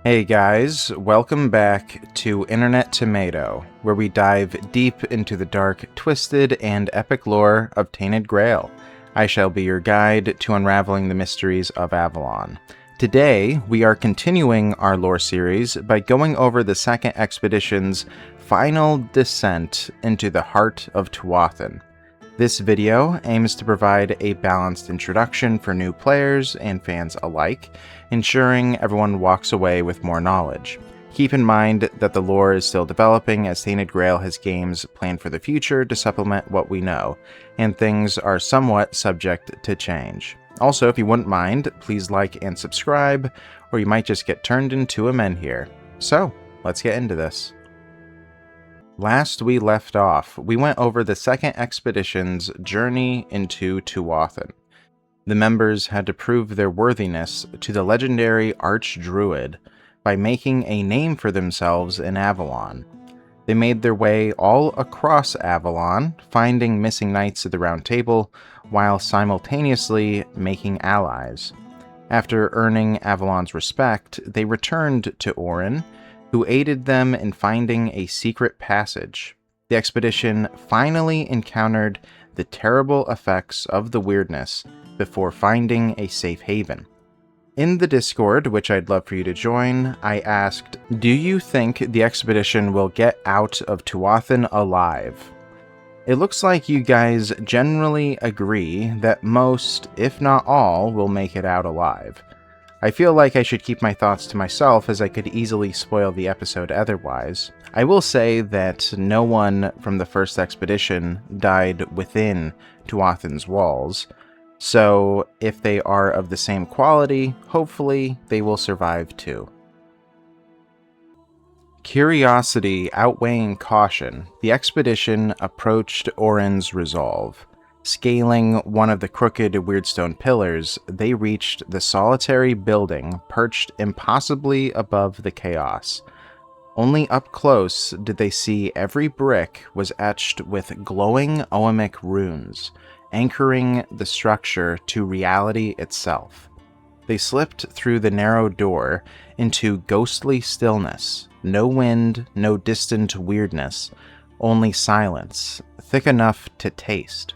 Hey guys, welcome back to Internet Tomato, where we dive deep into the dark, twisted, and epic lore of Tainted Grail. I shall be your guide to unraveling the mysteries of Avalon. Today, we are continuing our lore series by going over the second expedition's final descent into the heart of Tuathan. This video aims to provide a balanced introduction for new players and fans alike, ensuring everyone walks away with more knowledge. Keep in mind that the lore is still developing as Tainted Grail has games planned for the future to supplement what we know, and things are somewhat subject to change. Also, if you wouldn't mind, please like and subscribe, or you might just get turned into a men here. So, let's get into this. Last we left off, we went over the second expedition's journey into Tuathan. The members had to prove their worthiness to the legendary Archdruid by making a name for themselves in Avalon. They made their way all across Avalon, finding missing knights of the Round Table, while simultaneously making allies. After earning Avalon's respect, they returned to Orin, who aided them in finding a secret passage. The expedition finally encountered the terrible effects of the weirdness before finding a safe haven. In the Discord, which I'd love for you to join, I asked, do you think the expedition will get out of Tuathan alive? It looks like you guys generally agree that most, if not all, will make it out alive. I feel like I should keep my thoughts to myself, as I could easily spoil the episode otherwise. I will say that no one from the first expedition died within Tuathan's walls, so if they are of the same quality, hopefully they will survive too. Curiosity outweighing caution, the expedition approached Orin's resolve. Scaling one of the crooked weirdstone pillars, they reached the solitary building perched impossibly above the chaos. Only up close did they see every brick was etched with glowing Oimic runes, anchoring the structure to reality itself. They slipped through the narrow door into ghostly stillness, no wind, no distant weirdness, only silence, thick enough to taste.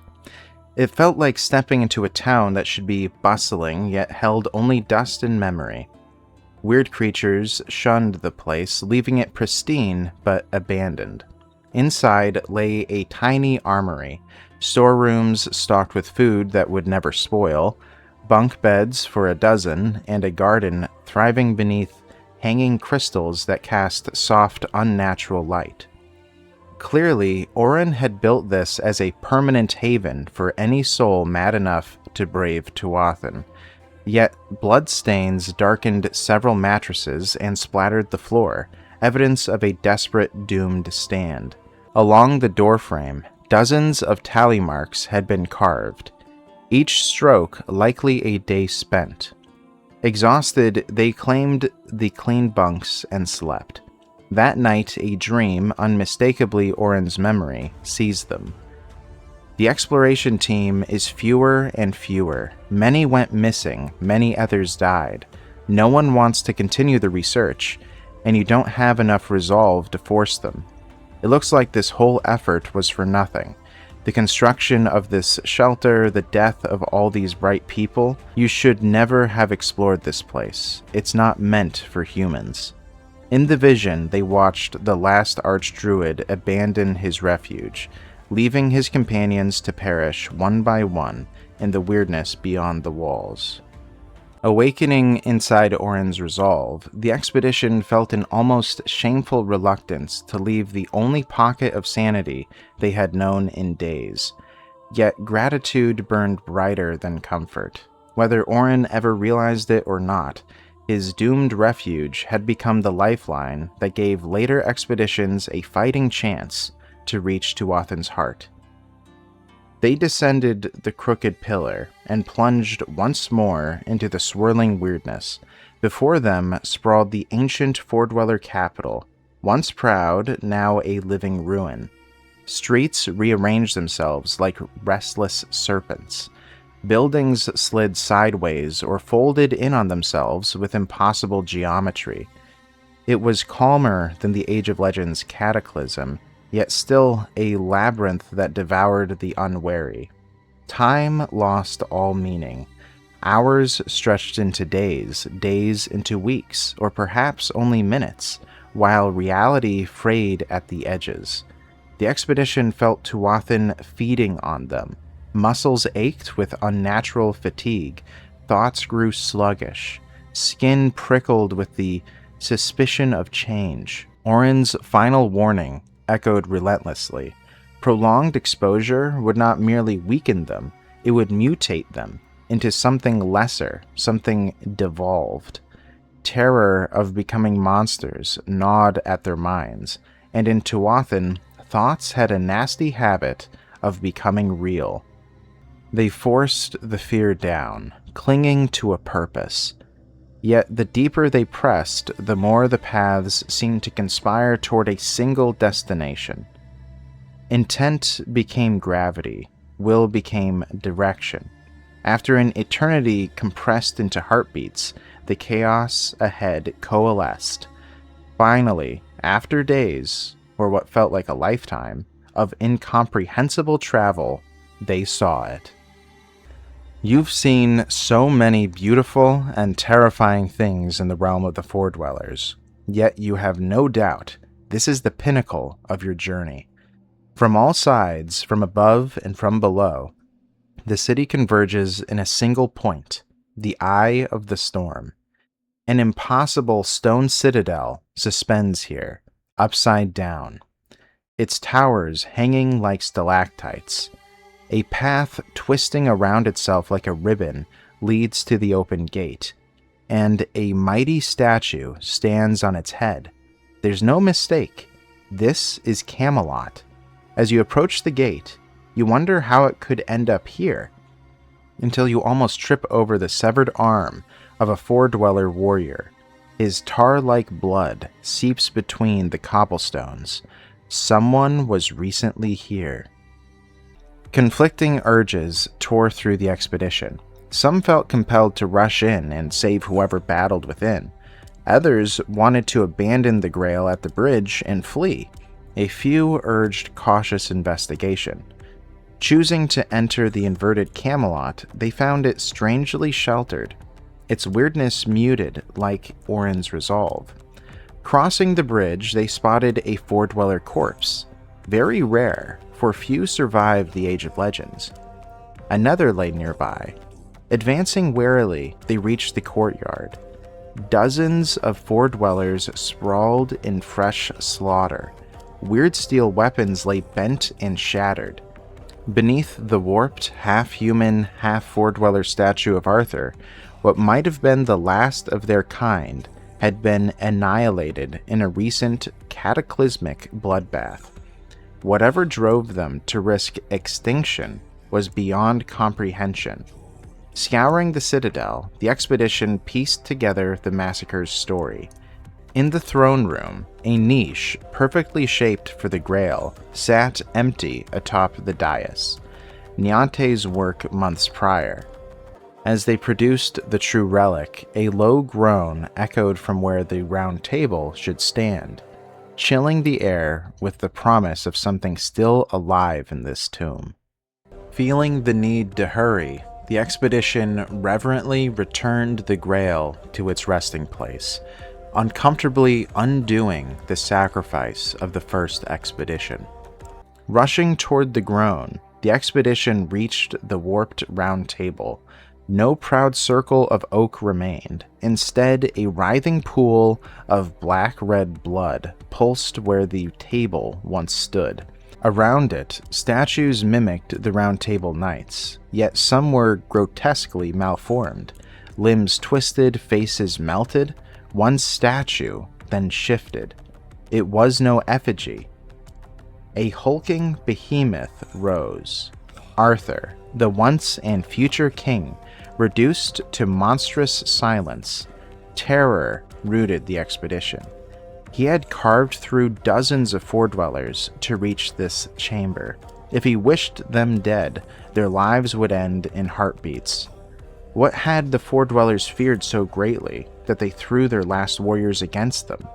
It felt like stepping into a town that should be bustling, yet held only dust and memory. Weird creatures shunned the place, leaving it pristine but abandoned. Inside lay a tiny armory, storerooms stocked with food that would never spoil, bunk beds for a dozen, and a garden thriving beneath hanging crystals that cast soft, unnatural light. Clearly, Orin had built this as a permanent haven for any soul mad enough to brave Tuathan. Yet, bloodstains darkened several mattresses and splattered the floor, evidence of a desperate, doomed stand. Along the doorframe, dozens of tally marks had been carved, each stroke likely a day spent. Exhausted, they claimed the clean bunks and slept. That night, a dream, unmistakably Orin's memory, seized them. The exploration team is fewer and fewer. Many went missing, many others died. No one wants to continue the research, and you don't have enough resolve to force them. It looks like this whole effort was for nothing. The construction of this shelter, the death of all these bright people, you should never have explored this place. It's not meant for humans. In the vision, they watched the last Archdruid abandon his refuge, leaving his companions to perish one by one in the weirdness beyond the walls. Awakening inside Orin's resolve, the expedition felt an almost shameful reluctance to leave the only pocket of sanity they had known in days. Yet gratitude burned brighter than comfort. Whether Orin ever realized it or not, his doomed refuge had become the lifeline that gave later expeditions a fighting chance to reach Tuathan's heart. They descended the crooked pillar and plunged once more into the swirling weirdness. Before them sprawled the ancient four-dweller capital, once proud, now a living ruin. Streets rearranged themselves like restless serpents. Buildings slid sideways or folded in on themselves with impossible geometry. It was calmer than the Age of Legends cataclysm, yet still a labyrinth that devoured the unwary. Time lost all meaning. Hours stretched into days, days into weeks, or perhaps only minutes, while reality frayed at the edges. The expedition felt Tuathan feeding on them. Muscles ached with unnatural fatigue, thoughts grew sluggish, skin prickled with the suspicion of change. Orin's final warning echoed relentlessly. Prolonged exposure would not merely weaken them, it would mutate them into something lesser, something devolved. Terror of becoming monsters gnawed at their minds, and in Tuathan, thoughts had a nasty habit of becoming real. They forced the fear down, clinging to a purpose. Yet the deeper they pressed, the more the paths seemed to conspire toward a single destination. Intent became gravity, will became direction. After an eternity compressed into heartbeats, the chaos ahead coalesced. Finally, after days, or what felt like a lifetime, of incomprehensible travel, they saw it. You've seen so many beautiful and terrifying things in the realm of the Foredwellers, yet you have no doubt this is the pinnacle of your journey. From all sides, from above and from below, the city converges in a single point, the Eye of the Storm. An impossible stone citadel suspends here, upside down, its towers hanging like stalactites. A path twisting around itself like a ribbon leads to the open gate, and a mighty statue stands on its head. There's no mistake. This is Camelot. As you approach the gate, you wonder how it could end up here, until you almost trip over the severed arm of a Foredweller warrior. His tar-like blood seeps between the cobblestones. Someone was recently here. Conflicting urges tore through the expedition. Some felt compelled to rush in and save whoever battled within. Others wanted to abandon the Grail at the bridge and flee. A few urged cautious investigation. Choosing to enter the inverted Camelot, they found it strangely sheltered, its weirdness muted like Orin's resolve. Crossing the bridge, they spotted a Foredweller corpse. Very rare, for few survived the Age of Legends. Another lay nearby. Advancing warily, they reached the courtyard. Dozens of Foredwellers sprawled in fresh slaughter. Weird steel weapons lay bent and shattered. Beneath the warped, half-human, half-Foredweller statue of Arthur, what might have been the last of their kind had been annihilated in a recent, cataclysmic bloodbath. Whatever drove them to risk extinction was beyond comprehension. Scouring the citadel, the expedition pieced together the massacre's story. In the throne room, a niche perfectly shaped for the Grail sat empty atop the dais, Niante's work months prior. As they produced the true relic, a low groan echoed from where the round table should stand, chilling the air with the promise of something still alive in this tomb. Feeling the need to hurry, the expedition reverently returned the Grail to its resting place, uncomfortably undoing the sacrifice of the first expedition. Rushing toward the groan, the expedition reached the warped round table. No proud circle of oak remained. Instead, a writhing pool of black-red blood pulsed where the table once stood. Around it, statues mimicked the Round Table Knights, yet some were grotesquely malformed. Limbs twisted, faces melted. One statue then shifted. It was no effigy. A hulking behemoth rose. Arthur, the once and future king, reduced to monstrous silence. Terror rooted the expedition. He had carved through dozens of Foredwellers to reach this chamber. If he wished them dead, their lives would end in heartbeats. What had the Foredwellers feared so greatly that they threw their last warriors against them?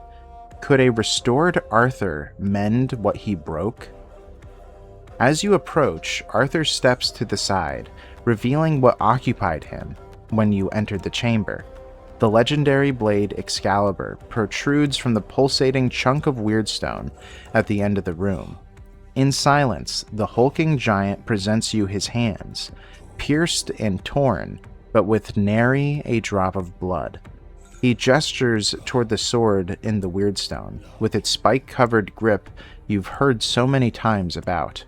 Could a restored Arthur mend what he broke? As you approach, Arthur steps to the side, revealing what occupied him when you entered the chamber. The legendary blade Excalibur protrudes from the pulsating chunk of weirdstone at the end of the room. In silence, the hulking giant presents you his hands, pierced and torn, but with nary a drop of blood. He gestures toward the sword in the weirdstone, with its spike-covered grip you've heard so many times about.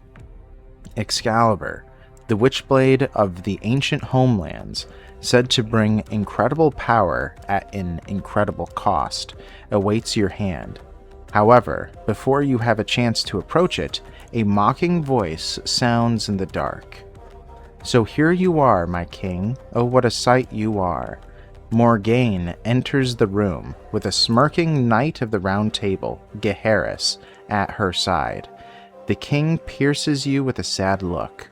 Excalibur, the witchblade of the ancient homelands, said to bring incredible power at an incredible cost, awaits your hand. However, before you have a chance to approach it, a mocking voice sounds in the dark. So here you are, my king. Oh, what a sight you are. Morgaine enters the room with a smirking knight of the round table, Gaheris, at her side. The king pierces you with a sad look.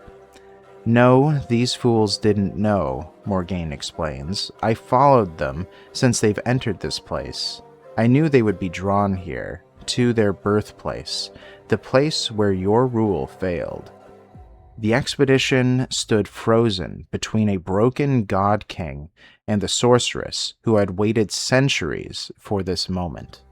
No, these fools didn't know, Morgaine explains. I followed them since they've entered this place. I knew they would be drawn here, to their birthplace, the place where your rule failed. The expedition stood frozen between a broken god king and the sorceress who had waited centuries for this moment.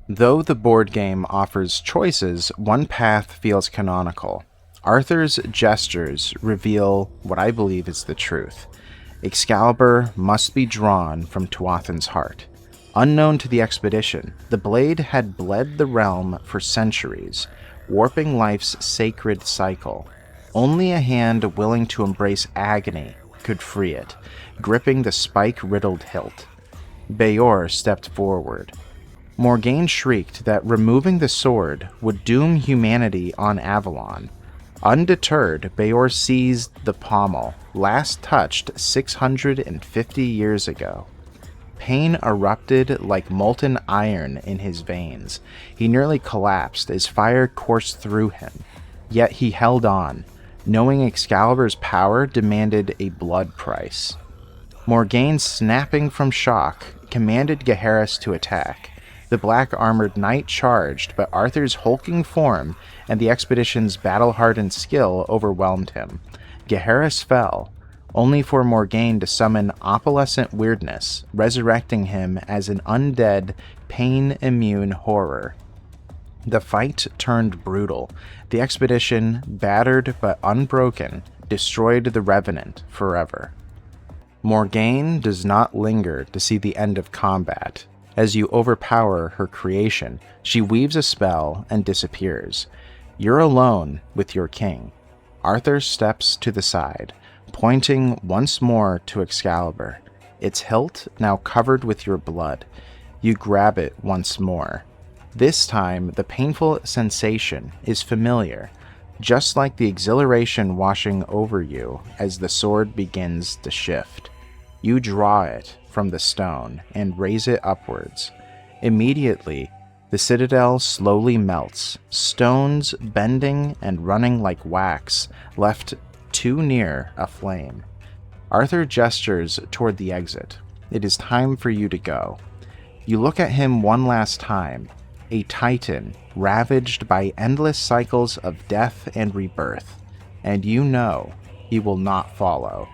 Though the board game offers choices, one path feels canonical. Arthur's gestures reveal what I believe is the truth. Excalibur must be drawn from Tuathan's heart. Unknown to the expedition, the blade had bled the realm for centuries, warping life's sacred cycle. Only a hand willing to embrace agony could free it, gripping the spike-riddled hilt. Beor stepped forward. Morgaine shrieked that removing the sword would doom humanity on Avalon. Undeterred, Beor seized the pommel, last touched 650 years ago. Pain erupted like molten iron in his veins. He nearly collapsed as fire coursed through him. Yet he held on, knowing Excalibur's power demanded a blood price. Morgaine, snapping from shock, commanded Gaheris to attack. The black-armored knight charged, but Arthur's hulking form and the expedition's battle-hardened skill overwhelmed him. Gaheris fell, only for Morgaine to summon opalescent weirdness, resurrecting him as an undead, pain-immune horror. The fight turned brutal. The expedition, battered but unbroken, destroyed the Revenant forever. Morgaine does not linger to see the end of combat. As you overpower her creation, she weaves a spell and disappears. You're alone with your king. Arthur steps to the side, pointing once more to Excalibur, its hilt now covered with your blood. You grab it once more. This time, the painful sensation is familiar, just like the exhilaration washing over you as the sword begins to shift. You draw it from the stone and raise it upwards. Immediately, the citadel slowly melts, stones bending and running like wax, left too near a flame. Arthur gestures toward the exit. It is time for you to go. You look at him one last time, a titan ravaged by endless cycles of death and rebirth, and you know he will not follow.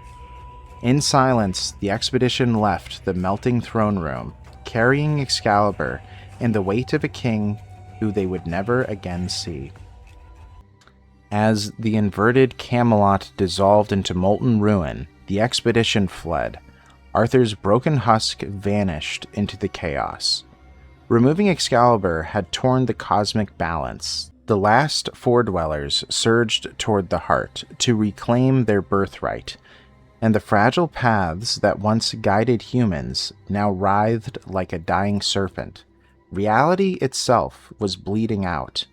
In silence, the expedition left the melting throne room, carrying Excalibur and the weight of a king who they would never again see. As the inverted Camelot dissolved into molten ruin, the expedition fled. Arthur's broken husk vanished into the chaos. Removing Excalibur had torn the cosmic balance. The last Four-Dwellers surged toward the heart to reclaim their birthright, and the fragile paths that once guided humans now writhed like a dying serpent. Reality itself was bleeding out.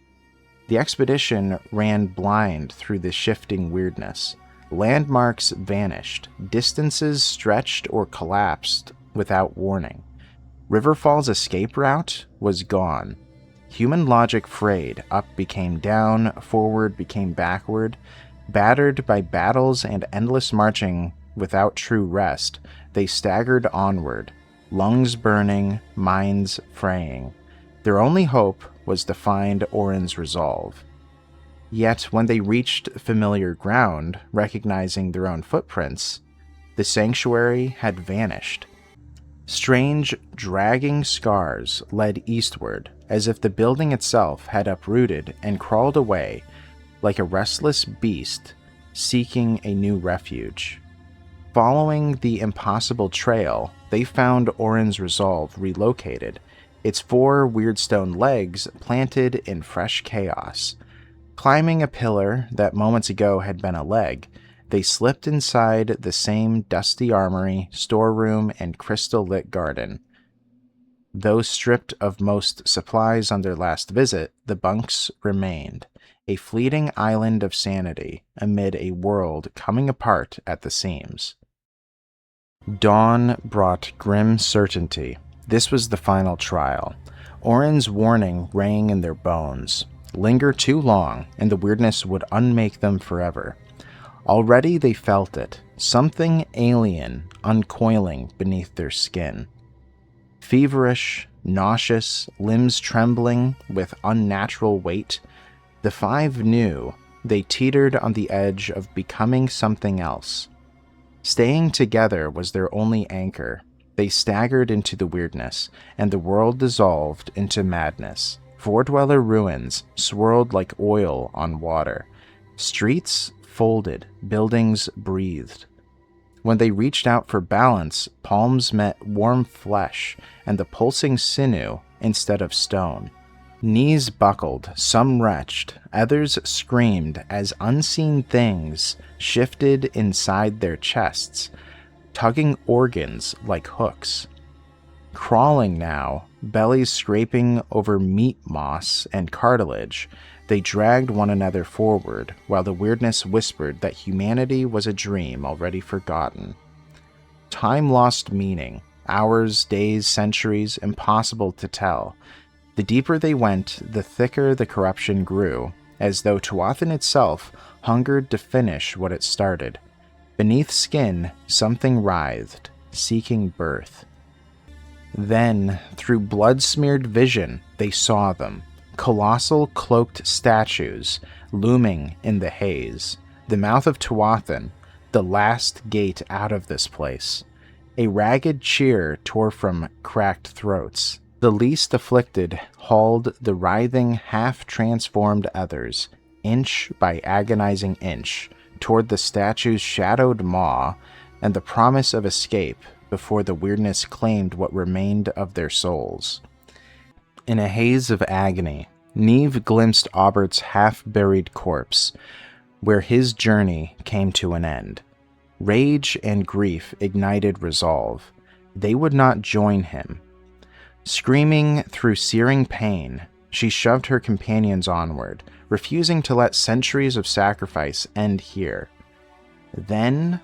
The expedition ran blind through the shifting weirdness. Landmarks vanished, distances stretched or collapsed without warning. Riverfall's escape route was gone. Human logic frayed, up became down, forward became backward. Battered by battles and endless marching without true rest, they staggered onward. lungs burning, minds fraying. Their only hope was to find Orin's resolve. Yet when they reached familiar ground, recognizing their own footprints, the sanctuary had vanished. Strange, dragging scars led eastward, as if the building itself had uprooted and crawled away like a restless beast seeking a new refuge. Following the impossible trail, they found Orin's resolve relocated, its 4 weirdstone legs planted in fresh chaos. Climbing a pillar that moments ago had been a leg, they slipped inside the same dusty armory, storeroom, and crystal-lit garden. Though stripped of most supplies on their last visit, the bunks remained, a fleeting island of sanity amid a world coming apart at the seams. Dawn brought grim certainty. This was the final trial. Orin's warning rang in their bones. Linger too long, and the weirdness would unmake them forever. Already they felt it, something alien uncoiling beneath their skin. Feverish, nauseous, limbs trembling with unnatural weight, the 5 knew they teetered on the edge of becoming something else. Staying together was their only anchor. They staggered into the weirdness, and the world dissolved into madness. Four-dweller ruins swirled like oil on water. Streets folded, buildings breathed. When they reached out for balance, palms met warm flesh and the pulsing sinew instead of stone. Knees buckled, some retched, others screamed as unseen things shifted inside their chests, tugging organs like hooks. Crawling now, bellies scraping over meat moss and cartilage, they dragged one another forward, while the weirdness whispered that humanity was a dream already forgotten. Time lost meaning, hours, days, centuries, impossible to tell. The deeper they went, the thicker the corruption grew, as though Tuathan itself hungered to finish what it started. Beneath skin, something writhed, seeking birth. Then, through blood-smeared vision, they saw them. Colossal cloaked statues looming in the haze. The mouth of Tuathan, the last gate out of this place. A ragged cheer tore from cracked throats. The least afflicted hauled the writhing, half-transformed others, inch by agonizing inch, toward the statue's shadowed maw and the promise of escape before the weirdness claimed what remained of their souls. In a haze of agony, Neve glimpsed Aubert's half-buried corpse, where his journey came to an end. Rage and grief ignited resolve. They would not join him. Screaming through searing pain, she shoved her companions onward, refusing to let centuries of sacrifice end here. Then,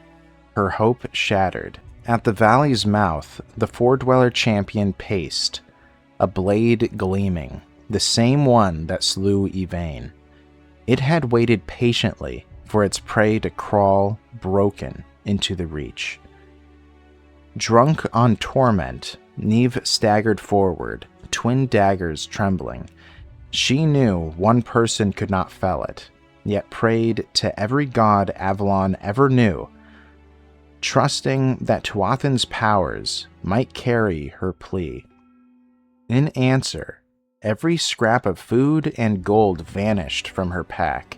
her hope shattered. At the valley's mouth, the four-dweller champion paced, a blade gleaming, the same one that slew Yvain. It had waited patiently for its prey to crawl, broken, into the reach. Drunk on torment, Neve staggered forward, twin daggers trembling. She knew one person could not fell it, yet prayed to every god Avalon ever knew, trusting that Tuathan's powers might carry her plea. In answer, every scrap of food and gold vanished from her pack.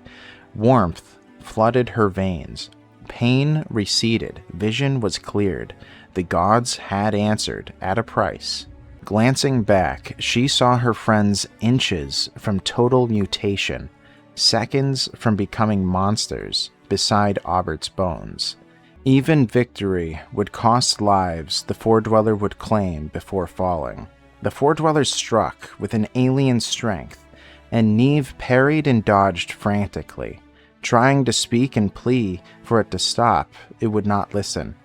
Warmth flooded her veins. Pain receded. Vision was cleared. The gods had answered at a price. Glancing back, she saw her friends inches from total mutation, seconds from becoming monsters beside Aubert's bones. Even victory would cost lives the four-dweller would claim before falling. The four-dweller struck with an alien strength, and Neve parried and dodged frantically. Trying to speak and plea for it to stop, it would not listen.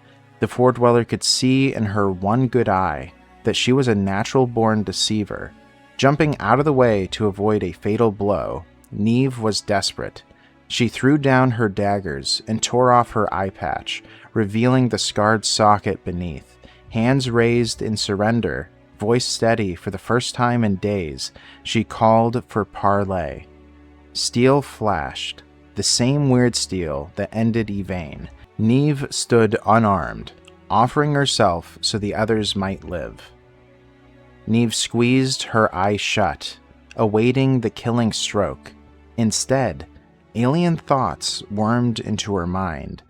The four-dweller could see in her one good eye that she was a natural-born deceiver. Jumping out of the way to avoid a fatal blow, Neve was desperate. She threw down her daggers and tore off her eye patch, revealing the scarred socket beneath. Hands raised in surrender, voice steady for the first time in days, she called for parley. Steel flashed, the same weird steel that ended Yvain. Neve stood unarmed, offering herself so the others might live. Neve squeezed her eyes shut, awaiting the killing stroke. Instead, alien thoughts wormed into her mind,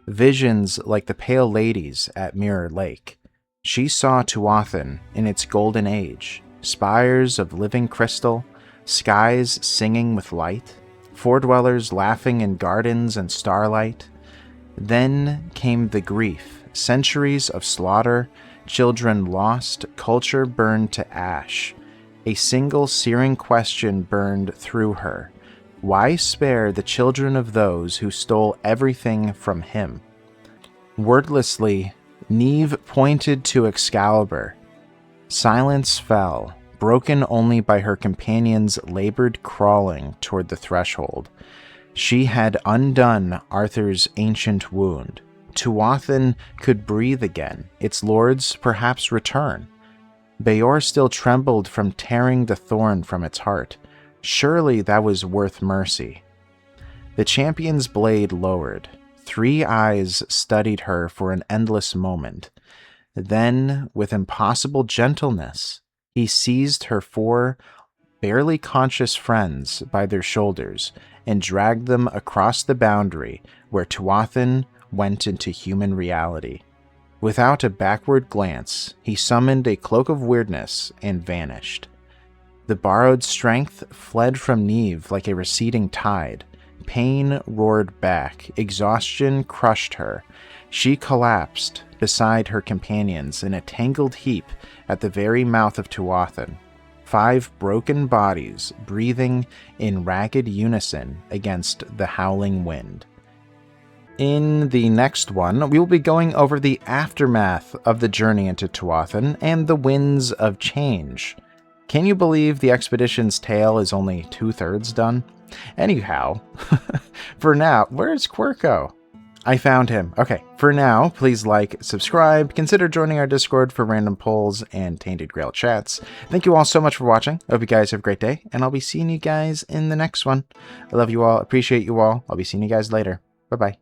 visions like the Pale Ladies at Mirror Lake. She saw Tuathan in its golden age, spires of living crystal, skies singing with light, foredwellers laughing in gardens and starlight. Then came the grief, centuries of slaughter, children lost, culture burned to ash. A single searing question burned through her. Why spare the children of those who stole everything from him? Wordlessly, Neve pointed to Excalibur. Silence fell, broken only by her companion's labored crawling toward the threshold. She had undone Arthur's ancient wound. Tuathan could breathe again, its lords perhaps return. Beor still trembled from tearing the thorn from its heart. Surely that was worth mercy. The champion's blade lowered. 3 eyes studied her for an endless moment. Then, with impossible gentleness, he seized her 4 barely conscious friends by their shoulders and dragged them across the boundary where Tuathan went into human reality. Without a backward glance, he summoned a cloak of weirdness and vanished. The borrowed strength fled from Neve like a receding tide. Pain roared back. Exhaustion crushed her. She collapsed beside her companions in a tangled heap at the very mouth of Tuathan. 5 broken bodies breathing in ragged unison against the howling wind. In the next one, we will be going over the aftermath of the journey into Tuathan and the winds of change. Can you believe the expedition's tale is only 2/3 done? Anyhow, for now, where's Quirko? I found him. Okay, for now, please like, subscribe, consider joining our Discord for random polls and Tainted Grail chats. Thank you all so much for watching. I hope you guys have a great day, and I'll be seeing you guys in the next one. I love you all, appreciate you all. I'll be seeing you guys later. Bye-bye.